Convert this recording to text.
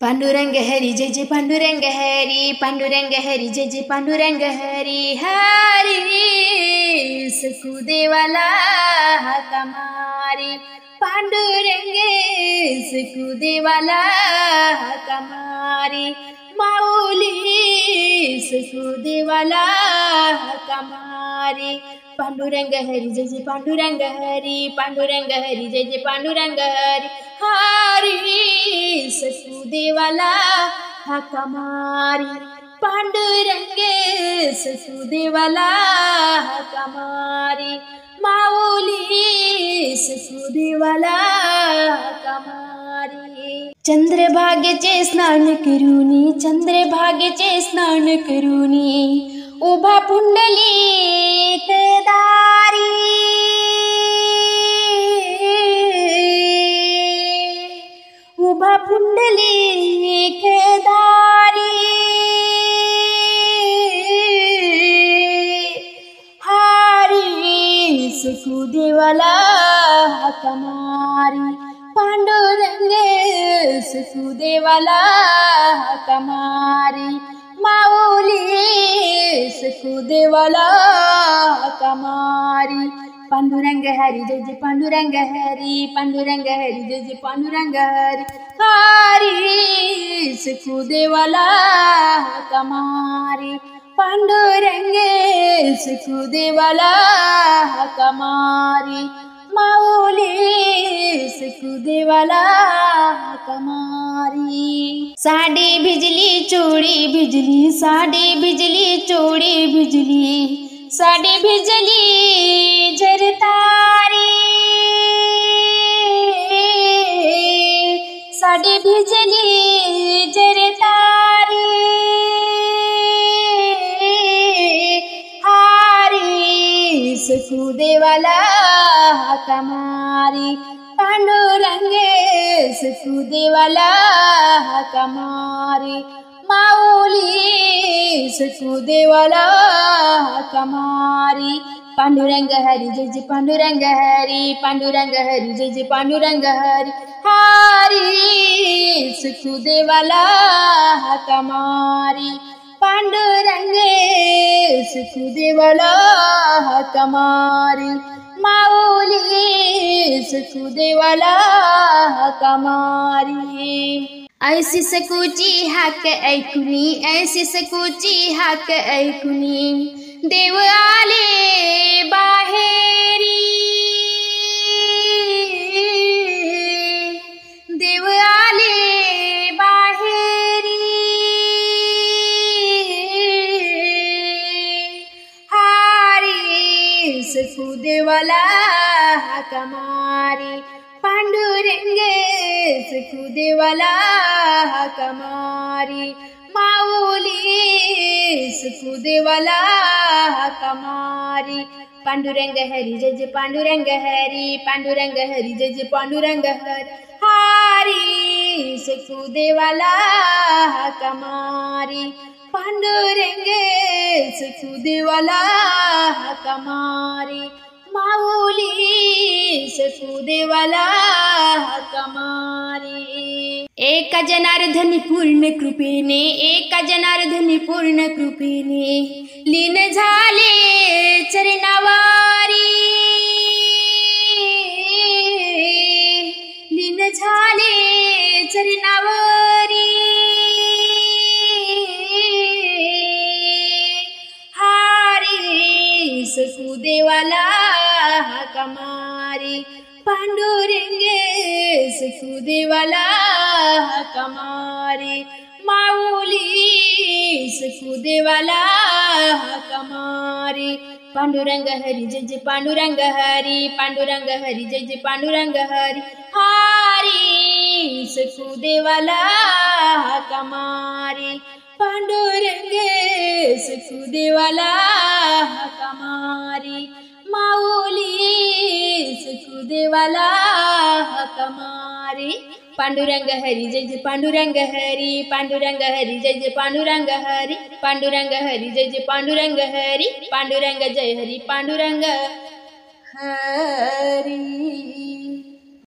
पांडुरंग हरी जय जय पांडुरंग हरी, पांडुरंग हरी जय जय पांडुरंग हरी. हरी सकुदेवाला हाका मारी, पांडुरंग सकुदेवाला हाका मारी. माऊली सकुदेवाला हाका मारी. पांडुरंग हरी जय जय पांडुरंग हरी, पांडुरंग हरी जय जय पांडुरंग हरी. हरी सकुदेवाला हाका मारी, पांडुरंग सकुदेवाला हाका मारी. माऊली सकुदेवाला हाका मारी. चंद्रभागेचे स्नान करूनी, चंद्रभागेचे स्नान करूनी, उभा पुंडलिक दारी. उभा पुंडलिक दारी. हरी सकुदेवाला हाका मारी, पांडुरंग सकुदेवाला हाका मारी. माऊली सकुदेवाला हाका मारी. पांडुरंग हरी जय जय पांडुरंग हरी, पांडुरंग हरी जय जय पांडुरंग हरी. हरी सकुदेवाला हाका मारी, पांडुरंग सकुदेवाला हाका मारी. माऊली सकुदेवाला हाका मारी. साडी भिजली चोळी भिजली, साडी भिजली चोळी भिजली, साडी भिजली झरतारी. साडी भिजली झरतारी. हरी सकुदेवाला हाका मारी, पांडुरंग सकुदेवाला हाका मारी. माऊली सकुदेवाला हाका मारी. पांडुरंग हरी जय जय पांडुरंग हरी, पांडुरंग हरी जय जय पांडुरंग हरी. हरी सकुदेवाला हाका मारी, पांडुरंग सकुदेवाला हाका मारी. माऊली सकुदेवाला हाका मारी. ऐसी सकुची हाक ऐकुनी, ऐसी सकुची हाक ऐकुनी, देव आले बाहेरी. देव आले बाहेरी. हरी सकुदेवाला हाका मारी, पांडुरंग सकुदेवाला हाका मारी. माऊली सकुदेवाला हाका मारी. पांडुरंग हरी जय जय पांडुरंग हरी, पांडुरंग हरी जय जय पांडुरंग हरी. हरी सकुदेवाला हाका मारी, पांडुरंग सकुदेवाला हाका मारी. माऊली सकुदेवाला हाका मारी. एका जनार्दनी पूर्ण कृपेने, एका जनार्दनी पूर्ण कृपेने, लीन झाले चरणावारी. लीन झाले चरणावारी. हरी सकुदेवाला हाका मारी, पांडुरंग सकुदेवाला हाका मारी. माऊली सकुदेवाला हाका मारी. पांडुरंग हरी जय जय पांडुरंग हरी, पांडुरंग हरी जय जय पांडुरंग हरी. हरी सकुदेवाला हाका मारी, पांडुरंग सकुदेवाला हाका मारी. माऊली सकुदेवाला हाका मारी. पांडुरंग हरी जय जय पांडुरंग हरी, पांडुरंग हरी जय जय पांडुरंग हरी. पांडुरंग हरी जय जय पांडुरंग हरी, पांडुरंग जय हरी पांडुरंग हरी.